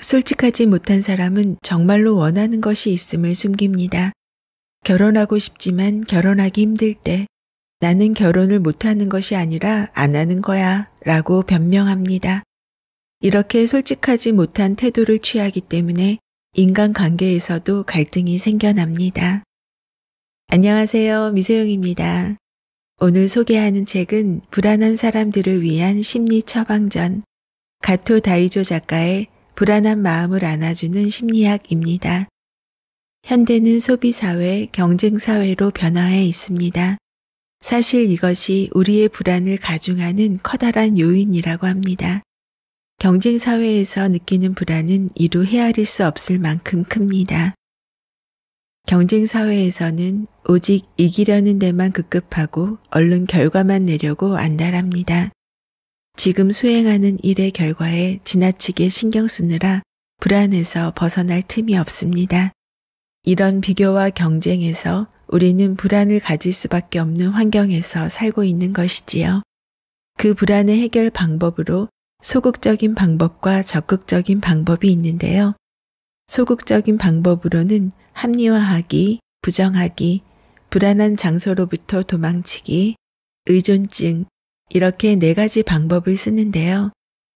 솔직하지 못한 사람은 정말로 원하는 것이 있음을 숨깁니다. 결혼하고 싶지만 결혼하기 힘들 때 나는 결혼을 못하는 것이 아니라 안 하는 거야 라고 변명합니다. 이렇게 솔직하지 못한 태도를 취하기 때문에 인간관계에서도 갈등이 생겨납니다. 안녕하세요. 미소영입니다. 오늘 소개하는 책은 불안한 사람들을 위한 심리 처방전, 가토 다이조 작가의 불안한 마음을 안아주는 심리학입니다. 현대는 소비사회, 경쟁사회로 변화해 있습니다. 사실 이것이 우리의 불안을 가중하는 커다란 요인이라고 합니다. 경쟁사회에서 느끼는 불안은 이루 헤아릴 수 없을 만큼 큽니다. 경쟁사회에서는 오직 이기려는 데만 급급하고 얼른 결과만 내려고 안달합니다. 지금 수행하는 일의 결과에 지나치게 신경 쓰느라 불안해서 벗어날 틈이 없습니다. 이런 비교와 경쟁에서 우리는 불안을 가질 수밖에 없는 환경에서 살고 있는 것이지요. 그 불안의 해결 방법으로 소극적인 방법과 적극적인 방법이 있는데요. 소극적인 방법으로는 합리화하기, 부정하기, 불안한 장소로부터 도망치기, 의존증, 이렇게 4가지 방법을 쓰는데요.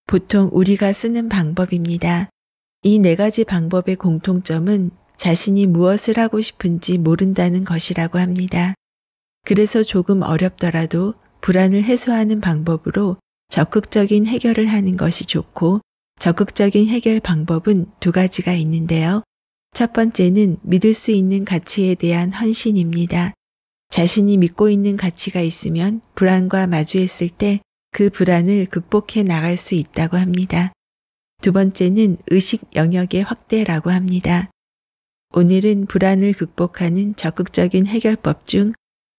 보통 우리가 쓰는 방법입니다. 이 4가지 방법의 공통점은 자신이 무엇을 하고 싶은지 모른다는 것이라고 합니다. 그래서 조금 어렵더라도 불안을 해소하는 방법으로 적극적인 해결을 하는 것이 좋고, 적극적인 해결 방법은 2가지가 있는데요. 첫 번째는 믿을 수 있는 가치에 대한 헌신입니다. 자신이 믿고 있는 가치가 있으면 불안과 마주했을 때 그 불안을 극복해 나갈 수 있다고 합니다. 2번째는 의식 영역의 확대라고 합니다. 오늘은 불안을 극복하는 적극적인 해결법 중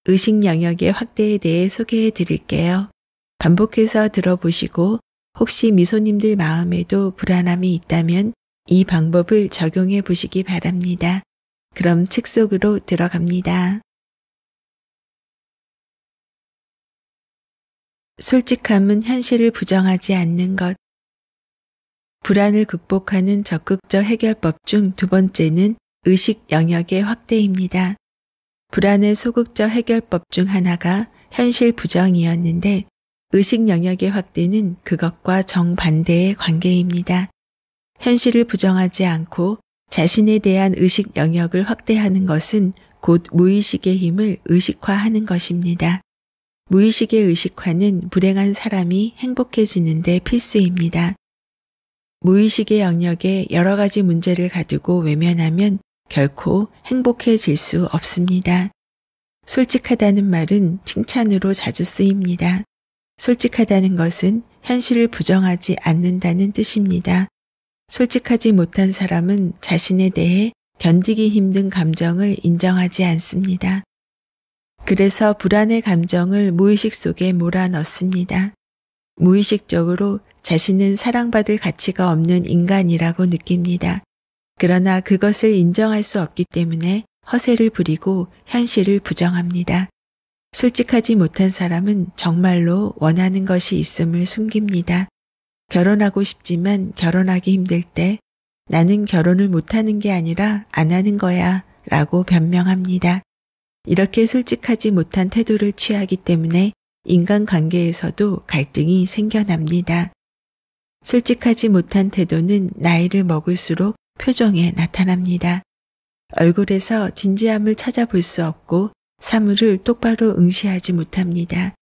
의식 영역의 확대에 대해 소개해 드릴게요. 반복해서 들어보시고 혹시 미소님들 마음에도 불안함이 있다면 이 방법을 적용해 보시기 바랍니다. 그럼 책 속으로 들어갑니다. 솔직함은 현실을 부정하지 않는 것. 불안을 극복하는 적극적 해결법 중 2번째는 의식 영역의 확대입니다. 불안의 소극적 해결법 중 하나가 현실 부정이었는데 의식 영역의 확대는 그것과 정반대의 관계입니다. 현실을 부정하지 않고 자신에 대한 의식 영역을 확대하는 것은 곧 무의식의 힘을 의식화하는 것입니다. 무의식의 의식화는 불행한 사람이 행복해지는 데 필수입니다. 무의식의 영역에 여러 가지 문제를 가지고 외면하면 결코 행복해질 수 없습니다. 솔직하다는 말은 칭찬으로 자주 쓰입니다. 솔직하다는 것은 현실을 부정하지 않는다는 뜻입니다. 솔직하지 못한 사람은 자신에 대해 견디기 힘든 감정을 인정하지 않습니다. 그래서 불안의 감정을 무의식 속에 몰아넣습니다. 무의식적으로 자신은 사랑받을 가치가 없는 인간이라고 느낍니다. 그러나 그것을 인정할 수 없기 때문에 허세를 부리고 현실을 부정합니다. 솔직하지 못한 사람은 정말로 원하는 것이 있음을 숨깁니다. 결혼하고 싶지만 결혼하기 힘들 때 나는 결혼을 못하는 게 아니라 안 하는 거야 라고 변명합니다. 이렇게 솔직하지 못한 태도를 취하기 때문에 인간관계에서도 갈등이 생겨납니다. 솔직하지 못한 태도는 나이를 먹을수록 표정에 나타납니다. 얼굴에서 진지함을 찾아볼 수 없고 사물을 똑바로 응시하지 못합니다.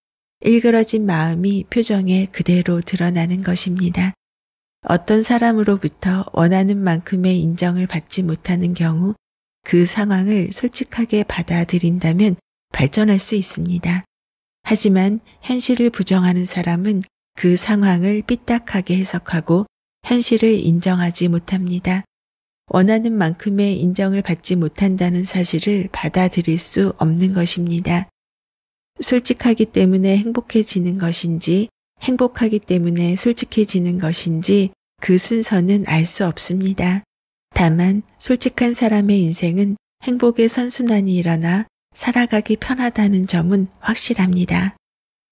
일그러진 마음이 표정에 그대로 드러나는 것입니다. 어떤 사람으로부터 원하는 만큼의 인정을 받지 못하는 경우 그 상황을 솔직하게 받아들인다면 발전할 수 있습니다. 하지만 현실을 부정하는 사람은 그 상황을 삐딱하게 해석하고 현실을 인정하지 못합니다. 원하는 만큼의 인정을 받지 못한다는 사실을 받아들일 수 없는 것입니다. 솔직하기 때문에 행복해지는 것인지 행복하기 때문에 솔직해지는 것인지 그 순서는 알 수 없습니다. 다만 솔직한 사람의 인생은 행복의 선순환이 일어나 살아가기 편하다는 점은 확실합니다.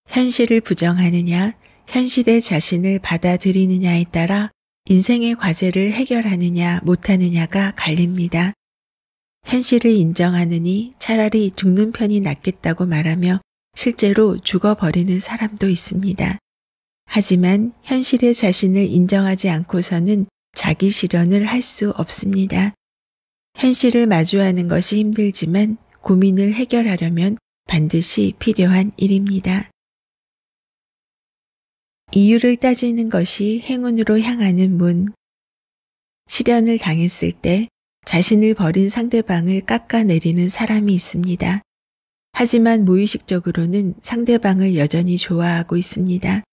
현실을 부정하느냐, 현실의 자신을 받아들이느냐에 따라 인생의 과제를 해결하느냐 못하느냐가 갈립니다. 현실을 인정하느니 차라리 죽는 편이 낫겠다고 말하며 실제로 죽어버리는 사람도 있습니다. 하지만 현실의 자신을 인정하지 않고서는 자기 실현을 할 수 없습니다. 현실을 마주하는 것이 힘들지만 고민을 해결하려면 반드시 필요한 일입니다. 이유를 따지는 것이 행운으로 향하는 문. 시련을 당했을 때 자신을 버린 상대방을 깎아내리는 사람이 있습니다. 하지만 무의식적으로는 상대방을 여전히 좋아하고 있습니다.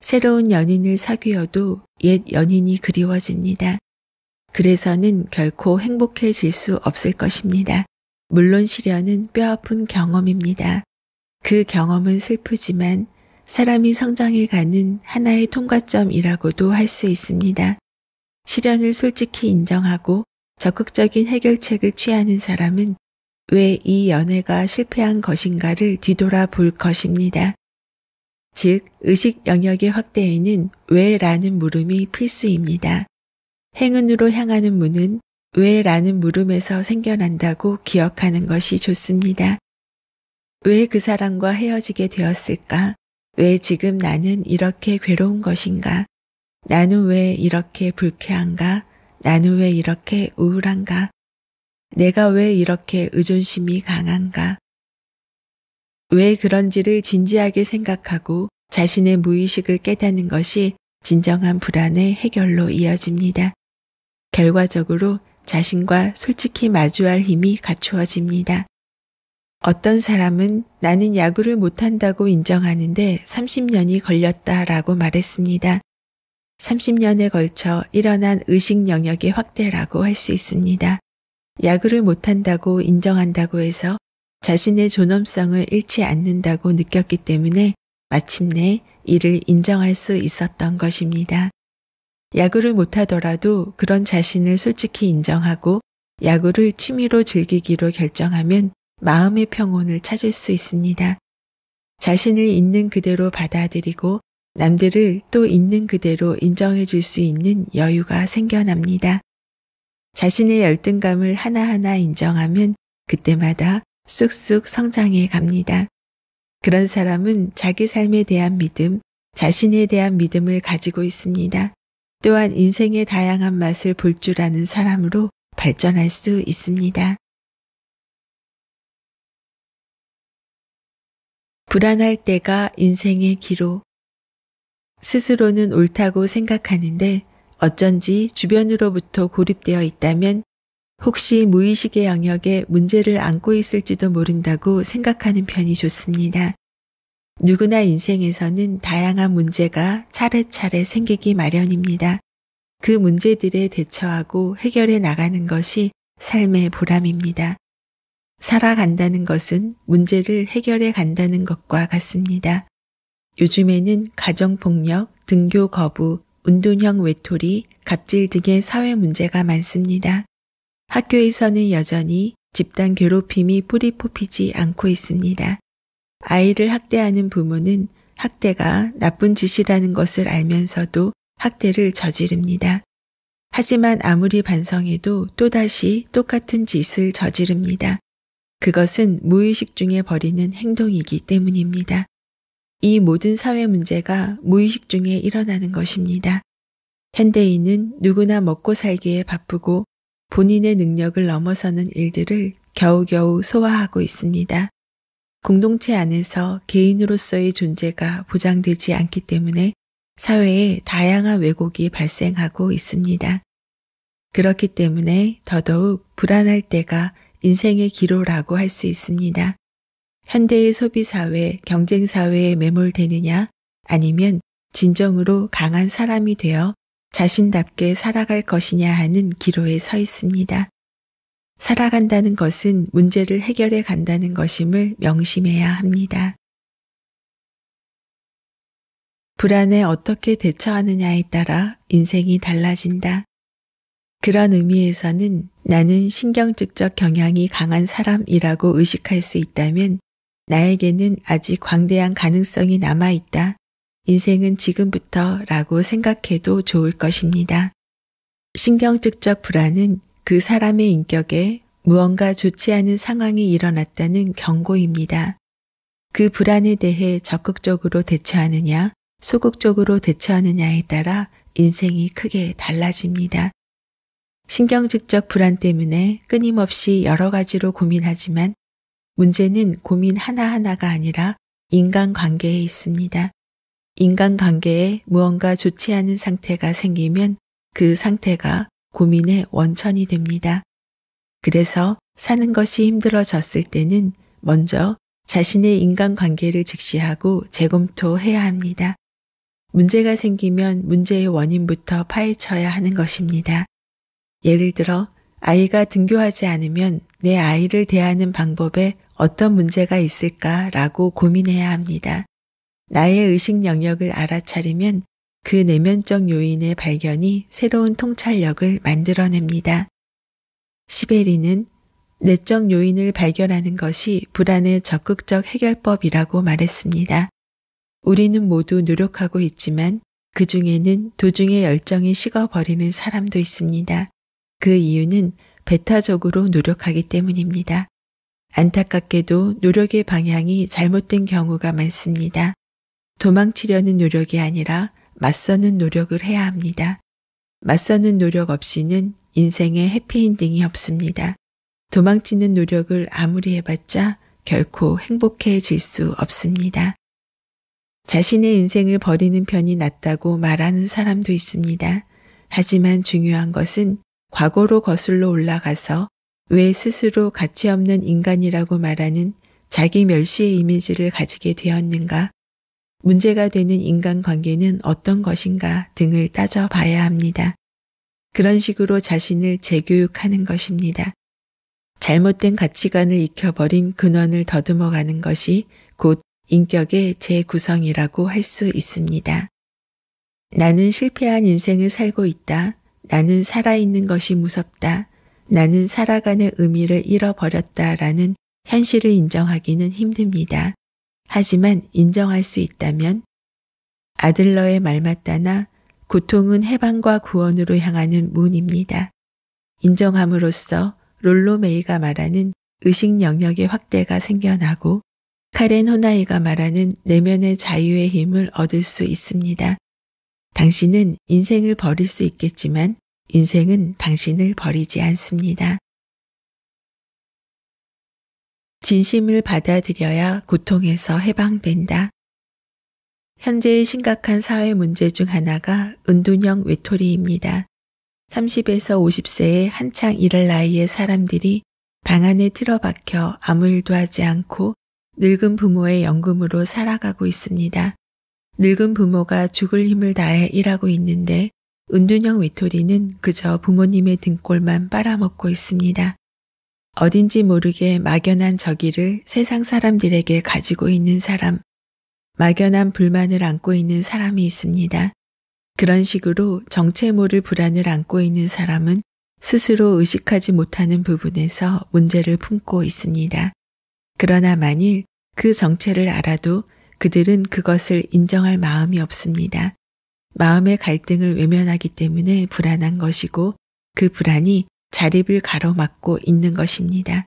새로운 연인을 사귀어도 옛 연인이 그리워집니다. 그래서는 결코 행복해질 수 없을 것입니다. 물론 시련은 뼈아픈 경험입니다. 그 경험은 슬프지만 사람이 성장해가는 하나의 통과점이라고도 할 수 있습니다. 시련을 솔직히 인정하고 적극적인 해결책을 취하는 사람은 왜 이 연애가 실패한 것인가를 뒤돌아볼 것입니다. 즉, 의식 영역의 확대에는 왜라는 물음이 필수입니다. 행운으로 향하는 문은 왜라는 물음에서 생겨난다고 기억하는 것이 좋습니다. 왜 그 사람과 헤어지게 되었을까? 왜 지금 나는 이렇게 괴로운 것인가? 나는 왜 이렇게 불쾌한가? 나는 왜 이렇게 우울한가? 내가 왜 이렇게 의존심이 강한가? 왜 그런지를 진지하게 생각하고 자신의 무의식을 깨닫는 것이 진정한 불안의 해결로 이어집니다. 결과적으로 자신과 솔직히 마주할 힘이 갖추어집니다. 어떤 사람은 나는 야구를 못한다고 인정하는데 30년이 걸렸다라고 말했습니다. 30년에 걸쳐 일어난 의식 영역의 확대라고 할 수 있습니다. 야구를 못한다고 인정한다고 해서 자신의 존엄성을 잃지 않는다고 느꼈기 때문에 마침내 이를 인정할 수 있었던 것입니다. 야구를 못하더라도 그런 자신을 솔직히 인정하고 야구를 취미로 즐기기로 결정하면 마음의 평온을 찾을 수 있습니다. 자신을 있는 그대로 받아들이고 남들을 또 있는 그대로 인정해 줄 수 있는 여유가 생겨납니다. 자신의 열등감을 하나하나 인정하면 그때마다 쑥쑥 성장해 갑니다. 그런 사람은 자기 삶에 대한 믿음, 자신에 대한 믿음을 가지고 있습니다. 또한 인생의 다양한 맛을 볼 줄 아는 사람으로 발전할 수 있습니다. 불안할 때가 인생의 기로. 스스로는 옳다고 생각하는데 어쩐지 주변으로부터 고립되어 있다면 혹시 무의식의 영역에 문제를 안고 있을지도 모른다고 생각하는 편이 좋습니다. 누구나 인생에서는 다양한 문제가 차례차례 생기기 마련입니다. 그 문제들에 대처하고 해결해 나가는 것이 삶의 보람입니다. 살아간다는 것은 문제를 해결해 간다는 것과 같습니다. 요즘에는 가정폭력, 등교 거부, 운동형 외톨이, 갑질 등의 사회 문제가 많습니다. 학교에서는 여전히 집단 괴롭힘이 뿌리 뽑히지 않고 있습니다. 아이를 학대하는 부모는 학대가 나쁜 짓이라는 것을 알면서도 학대를 저지릅니다. 하지만 아무리 반성해도 또다시 똑같은 짓을 저지릅니다. 그것은 무의식 중에 벌이는 행동이기 때문입니다. 이 모든 사회 문제가 무의식 중에 일어나는 것입니다. 현대인은 누구나 먹고 살기에 바쁘고 본인의 능력을 넘어서는 일들을 겨우겨우 소화하고 있습니다. 공동체 안에서 개인으로서의 존재가 보장되지 않기 때문에 사회에 다양한 왜곡이 발생하고 있습니다. 그렇기 때문에 더더욱 불안할 때가 인생의 기로라고 할 수 있습니다. 현대의 소비사회, 경쟁사회에 매몰되느냐 아니면 진정으로 강한 사람이 되어 자신답게 살아갈 것이냐 하는 기로에 서 있습니다. 살아간다는 것은 문제를 해결해 간다는 것임을 명심해야 합니다. 불안에 어떻게 대처하느냐에 따라 인생이 달라진다. 그런 의미에서는 나는 신경증적 경향이 강한 사람이라고 의식할 수 있다면 나에게는 아직 광대한 가능성이 남아있다. 인생은 지금부터 라고 생각해도 좋을 것입니다. 신경증적 불안은 그 사람의 인격에 무언가 좋지 않은 상황이 일어났다는 경고입니다. 그 불안에 대해 적극적으로 대처하느냐, 소극적으로 대처하느냐에 따라 인생이 크게 달라집니다. 신경증적 불안 때문에 끊임없이 여러 가지로 고민하지만 문제는 고민 하나하나가 아니라 인간관계에 있습니다. 인간관계에 무언가 좋지 않은 상태가 생기면 그 상태가 고민의 원천이 됩니다. 그래서 사는 것이 힘들어졌을 때는 먼저 자신의 인간관계를 직시하고 재검토해야 합니다. 문제가 생기면 문제의 원인부터 파헤쳐야 하는 것입니다. 예를 들어 아이가 등교하지 않으면 내 아이를 대하는 방법에 어떤 문제가 있을까라고 고민해야 합니다. 나의 의식 영역을 알아차리면 그 내면적 요인의 발견이 새로운 통찰력을 만들어냅니다. 시베리는 내적 요인을 발견하는 것이 불안의 적극적 해결법이라고 말했습니다. 우리는 모두 노력하고 있지만 그 중에는 도중에 열정이 식어버리는 사람도 있습니다. 그 이유는 배타적으로 노력하기 때문입니다. 안타깝게도 노력의 방향이 잘못된 경우가 많습니다. 도망치려는 노력이 아니라 맞서는 노력을 해야 합니다. 맞서는 노력 없이는 인생에 해피엔딩이 없습니다. 도망치는 노력을 아무리 해봤자 결코 행복해질 수 없습니다. 자신의 인생을 버리는 편이 낫다고 말하는 사람도 있습니다. 하지만 중요한 것은 과거로 거슬러 올라가서 왜 스스로 가치 없는 인간이라고 말하는 자기 멸시의 이미지를 가지게 되었는가, 문제가 되는 인간관계는 어떤 것인가 등을 따져봐야 합니다. 그런 식으로 자신을 재교육하는 것입니다. 잘못된 가치관을 익혀버린 근원을 더듬어가는 것이 곧 인격의 재구성이라고 할 수 있습니다. 나는 실패한 인생을 살고 있다. 나는 살아있는 것이 무섭다. 나는 살아가는 의미를 잃어버렸다라는 현실을 인정하기는 힘듭니다. 하지만 인정할 수 있다면 아들러의 말 맞다나 고통은 해방과 구원으로 향하는 문입니다. 인정함으로써 롤로 메이가 말하는 의식 영역의 확대가 생겨나고 카렌 호나이가 말하는 내면의 자유의 힘을 얻을 수 있습니다. 당신은 인생을 버릴 수 있겠지만 인생은 당신을 버리지 않습니다. 진심을 받아들여야 고통에서 해방된다. 현재의 심각한 사회 문제 중 하나가 은둔형 외톨이입니다. 30에서 50세의 한창 일할 나이의 사람들이 방 안에 틀어박혀 아무 일도 하지 않고 늙은 부모의 연금으로 살아가고 있습니다. 늙은 부모가 죽을 힘을 다해 일하고 있는데 은둔형 외톨이는 그저 부모님의 등골만 빨아먹고 있습니다. 어딘지 모르게 막연한 저기를 세상 사람들에게 가지고 있는 사람, 막연한 불만을 안고 있는 사람이 있습니다. 그런 식으로 정체 모를 불안을 안고 있는 사람은 스스로 의식하지 못하는 부분에서 문제를 품고 있습니다. 그러나 만일 그 정체를 알아도 그들은 그것을 인정할 마음이 없습니다. 마음의 갈등을 외면하기 때문에 불안한 것이고 그 불안이 자립을 가로막고 있는 것입니다.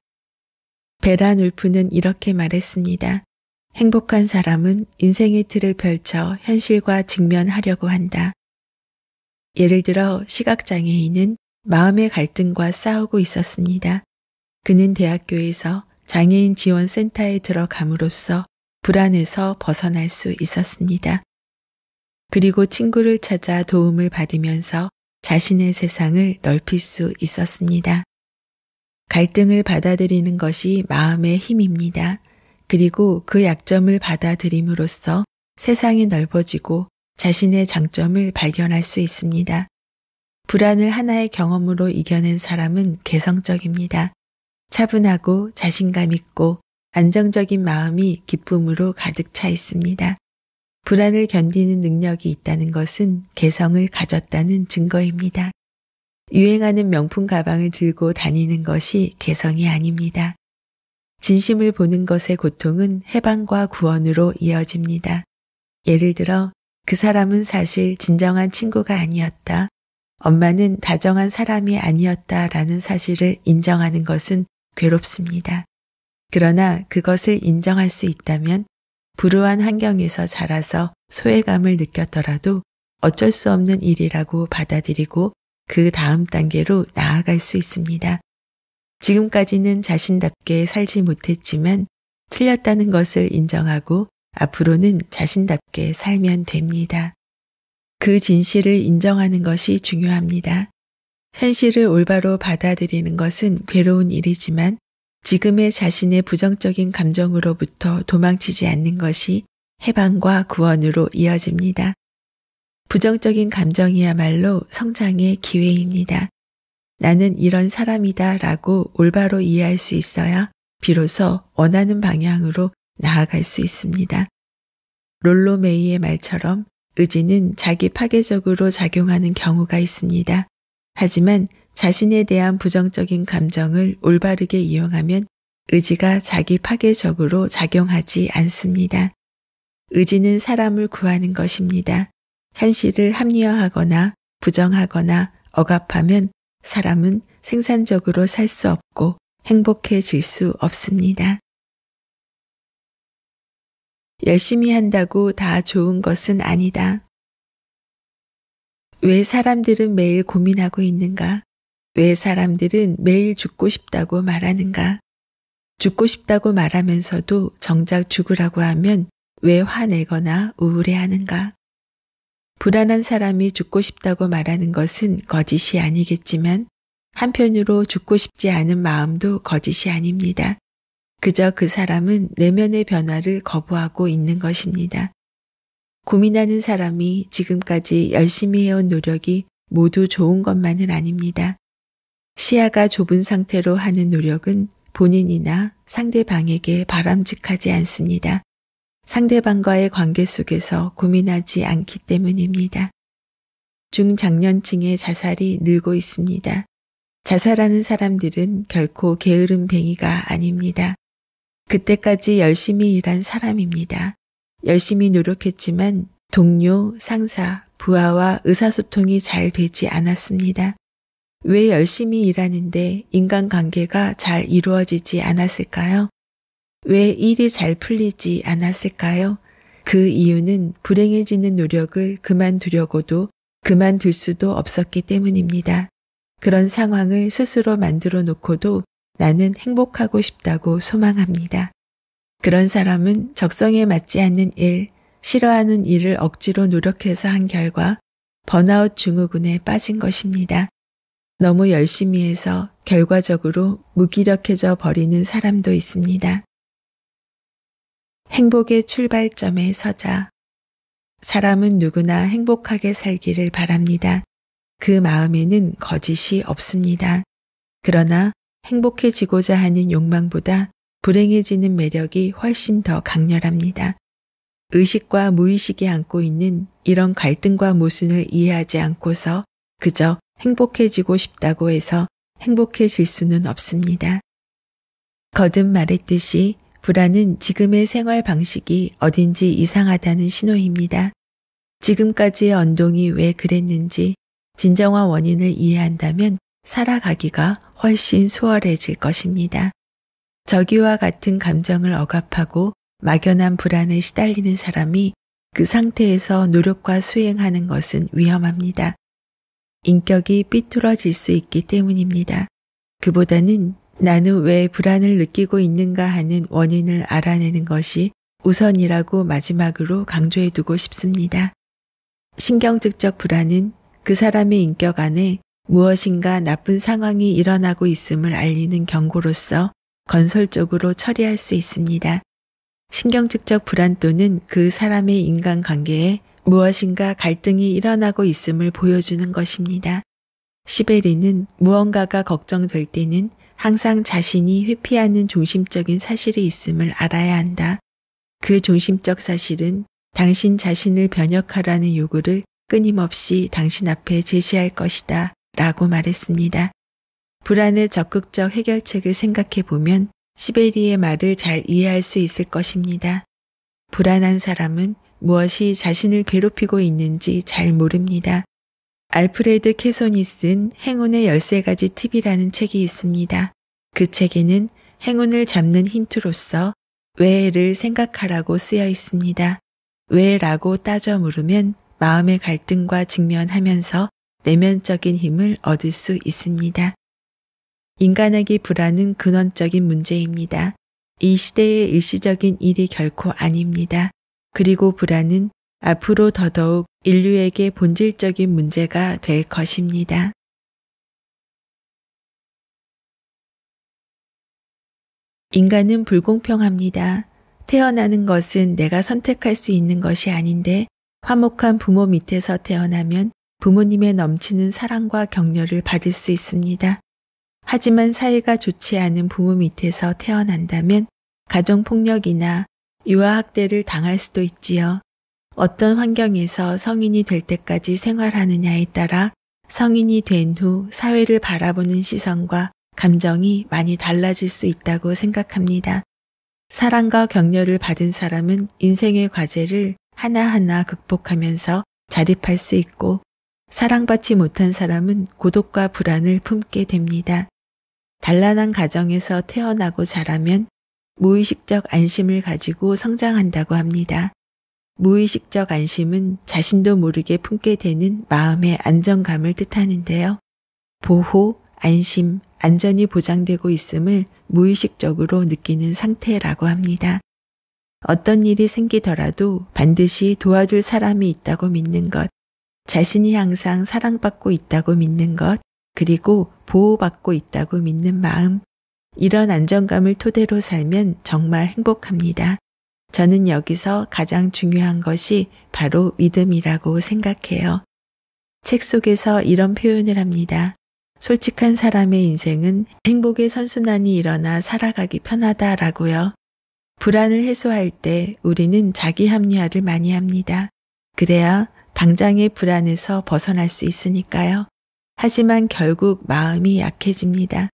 베란 울프는 이렇게 말했습니다. 행복한 사람은 인생의 틀을 펼쳐 현실과 직면하려고 한다. 예를 들어 시각장애인은 마음의 갈등과 싸우고 있었습니다. 그는 대학교에서 장애인 지원센터에 들어감으로써 불안에서 벗어날 수 있었습니다. 그리고 친구를 찾아 도움을 받으면서 자신의 세상을 넓힐 수 있었습니다. 갈등을 받아들이는 것이 마음의 힘입니다. 그리고 그 약점을 받아들임으로써 세상이 넓어지고 자신의 장점을 발견할 수 있습니다. 불안을 하나의 경험으로 이겨낸 사람은 개성적입니다. 차분하고 자신감 있고 안정적인 마음이 기쁨으로 가득 차 있습니다. 불안을 견디는 능력이 있다는 것은 개성을 가졌다는 증거입니다. 유행하는 명품 가방을 들고 다니는 것이 개성이 아닙니다. 진심을 보는 것의 고통은 해방과 구원으로 이어집니다. 예를 들어 그 사람은 사실 진정한 친구가 아니었다. 엄마는 다정한 사람이 아니었다라는 사실을 인정하는 것은 괴롭습니다. 그러나 그것을 인정할 수 있다면 불우한 환경에서 자라서 소외감을 느꼈더라도 어쩔 수 없는 일이라고 받아들이고 그 다음 단계로 나아갈 수 있습니다. 지금까지는 자신답게 살지 못했지만 틀렸다는 것을 인정하고 앞으로는 자신답게 살면 됩니다. 그 진실을 인정하는 것이 중요합니다. 현실을 올바로 받아들이는 것은 괴로운 일이지만 지금의 자신의 부정적인 감정으로부터 도망치지 않는 것이 해방과 구원으로 이어집니다. 부정적인 감정이야말로 성장의 기회입니다. 나는 이런 사람이다 라고 올바로 이해할 수 있어야 비로소 원하는 방향으로 나아갈 수 있습니다. 롤로 메이의 말처럼 의지는 자기 파괴적으로 작용하는 경우가 있습니다. 하지만 자신에 대한 부정적인 감정을 올바르게 이용하면 의지가 자기 파괴적으로 작용하지 않습니다. 의지는 사람을 구하는 것입니다. 현실을 합리화하거나 부정하거나 억압하면 사람은 생산적으로 살 수 없고 행복해질 수 없습니다. 열심히 한다고 다 좋은 것은 아니다. 왜 사람들은 매일 고민하고 있는가? 왜 사람들은 매일 죽고 싶다고 말하는가? 죽고 싶다고 말하면서도 정작 죽으라고 하면 왜 화내거나 우울해하는가? 불안한 사람이 죽고 싶다고 말하는 것은 거짓이 아니겠지만 한편으로 죽고 싶지 않은 마음도 거짓이 아닙니다. 그저 그 사람은 내면의 변화를 거부하고 있는 것입니다. 고민하는 사람이 지금까지 열심히 해온 노력이 모두 좋은 것만은 아닙니다. 시야가 좁은 상태로 하는 노력은 본인이나 상대방에게 바람직하지 않습니다. 상대방과의 관계 속에서 고민하지 않기 때문입니다. 중장년층의 자살이 늘고 있습니다. 자살하는 사람들은 결코 게으름뱅이가 아닙니다. 그때까지 열심히 일한 사람입니다. 열심히 노력했지만 동료, 상사, 부하와 의사소통이 잘 되지 않았습니다. 왜 열심히 일하는데 인간관계가 잘 이루어지지 않았을까요? 왜 일이 잘 풀리지 않았을까요? 그 이유는 불행해지는 노력을 그만두려고도 그만둘 수도 없었기 때문입니다. 그런 상황을 스스로 만들어 놓고도 나는 행복하고 싶다고 소망합니다. 그런 사람은 적성에 맞지 않는 일, 싫어하는 일을 억지로 노력해서 한 결과 번아웃 증후군에 빠진 것입니다. 너무 열심히 해서 결과적으로 무기력해져 버리는 사람도 있습니다. 행복의 출발점에 서자. 사람은 누구나 행복하게 살기를 바랍니다. 그 마음에는 거짓이 없습니다. 그러나 행복해지고자 하는 욕망보다 불행해지는 매력이 훨씬 더 강렬합니다. 의식과 무의식이 안고 있는 이런 갈등과 모순을 이해하지 않고서 그저 행복해지고 싶다고 해서 행복해질 수는 없습니다. 거듭 말했듯이 불안은 지금의 생활 방식이 어딘지 이상하다는 신호입니다. 지금까지의 언동이 왜 그랬는지 진정한 원인을 이해한다면 살아가기가 훨씬 수월해질 것입니다. 저기와 같은 감정을 억압하고 막연한 불안에 시달리는 사람이 그 상태에서 노력과 수행하는 것은 위험합니다. 인격이 삐뚤어질 수 있기 때문입니다. 그보다는 나는 왜 불안을 느끼고 있는가 하는 원인을 알아내는 것이 우선이라고 마지막으로 강조해 두고 싶습니다. 신경증적 불안은 그 사람의 인격 안에 무엇인가 나쁜 상황이 일어나고 있음을 알리는 경고로서 건설적으로 처리할 수 있습니다. 신경증적 불안 또는 그 사람의 인간관계에 무엇인가 갈등이 일어나고 있음을 보여주는 것입니다. 시베리는 무언가가 걱정될 때는 항상 자신이 회피하는 중심적인 사실이 있음을 알아야 한다. 그 중심적 사실은 당신 자신을 변혁하라는 요구를 끊임없이 당신 앞에 제시할 것이다 라고 말했습니다. 불안의 적극적 해결책을 생각해 보면 시베리의 말을 잘 이해할 수 있을 것입니다. 불안한 사람은 무엇이 자신을 괴롭히고 있는지 잘 모릅니다. 알프레드 캐손이 쓴 행운의 13가지 팁이라는 책이 있습니다. 그 책에는 행운을 잡는 힌트로서 왜를 생각하라고 쓰여 있습니다. 왜라고 따져 물으면 마음의 갈등과 직면하면서 내면적인 힘을 얻을 수 있습니다. 인간에게 불안은 근원적인 문제입니다. 이 시대의 일시적인 일이 결코 아닙니다. 그리고 불안은 앞으로 더더욱 인류에게 본질적인 문제가 될 것입니다. 인간은 불공평합니다. 태어나는 것은 내가 선택할 수 있는 것이 아닌데 화목한 부모 밑에서 태어나면 부모님의 넘치는 사랑과 격려를 받을 수 있습니다. 하지만 사이가 좋지 않은 부모 밑에서 태어난다면 가정폭력이나 유아학대를 당할 수도 있지요. 어떤 환경에서 성인이 될 때까지 생활하느냐에 따라 성인이 된 후 사회를 바라보는 시선과 감정이 많이 달라질 수 있다고 생각합니다. 사랑과 격려를 받은 사람은 인생의 과제를 하나하나 극복하면서 자립할 수 있고 사랑받지 못한 사람은 고독과 불안을 품게 됩니다. 단란한 가정에서 태어나고 자라면 무의식적 안심을 가지고 성장한다고 합니다. 무의식적 안심은 자신도 모르게 품게 되는 마음의 안정감을 뜻하는데요. 보호, 안심, 안전이 보장되고 있음을 무의식적으로 느끼는 상태라고 합니다. 어떤 일이 생기더라도 반드시 도와줄 사람이 있다고 믿는 것, 자신이 항상 사랑받고 있다고 믿는 것, 그리고 보호받고 있다고 믿는 마음, 이런 안정감을 토대로 살면 정말 행복합니다. 저는 여기서 가장 중요한 것이 바로 믿음이라고 생각해요. 책 속에서 이런 표현을 합니다. 솔직한 사람의 인생은 행복의 선순환이 일어나 살아가기 편하다라고요. 불안을 해소할 때 우리는 자기 합리화를 많이 합니다. 그래야 당장의 불안에서 벗어날 수 있으니까요. 하지만 결국 마음이 약해집니다.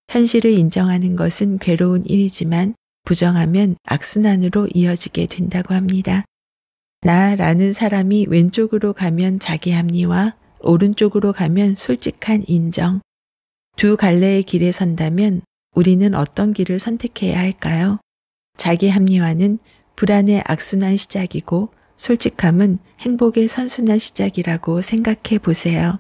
현실을 인정하는 것은 괴로운 일이지만 부정하면 악순환으로 이어지게 된다고 합니다. 나라는 사람이 왼쪽으로 가면 자기 합리화, 오른쪽으로 가면 솔직한 인정. 두 갈래의 길에 선다면 우리는 어떤 길을 선택해야 할까요? 자기 합리화는 불안의 악순환 시작이고 솔직함은 행복의 선순환 시작이라고 생각해 보세요.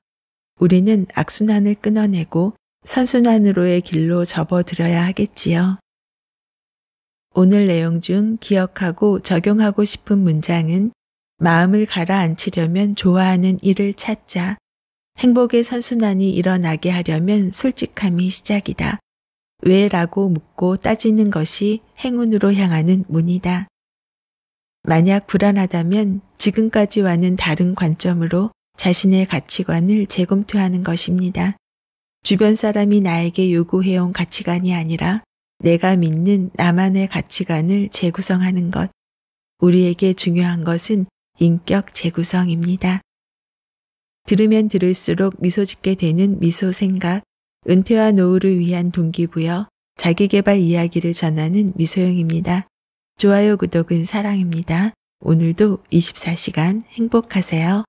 우리는 악순환을 끊어내고 선순환으로의 길로 접어들어야 하겠지요. 오늘 내용 중 기억하고 적용하고 싶은 문장은 마음을 가라앉히려면 좋아하는 일을 찾자. 행복의 선순환이 일어나게 하려면 솔직함이 시작이다. 왜라고 묻고 따지는 것이 행운으로 향하는 문이다. 만약 불안하다면 지금까지와는 다른 관점으로 자신의 가치관을 재검토하는 것입니다. 주변 사람이 나에게 요구해온 가치관이 아니라 내가 믿는 나만의 가치관을 재구성하는 것. 우리에게 중요한 것은 인격 재구성입니다. 들으면 들을수록 미소 짓게 되는 미소 생각, 은퇴와 노후를 위한 동기부여, 자기계발 이야기를 전하는 미소영입니다. 좋아요, 구독은 사랑입니다. 오늘도 24시간 행복하세요.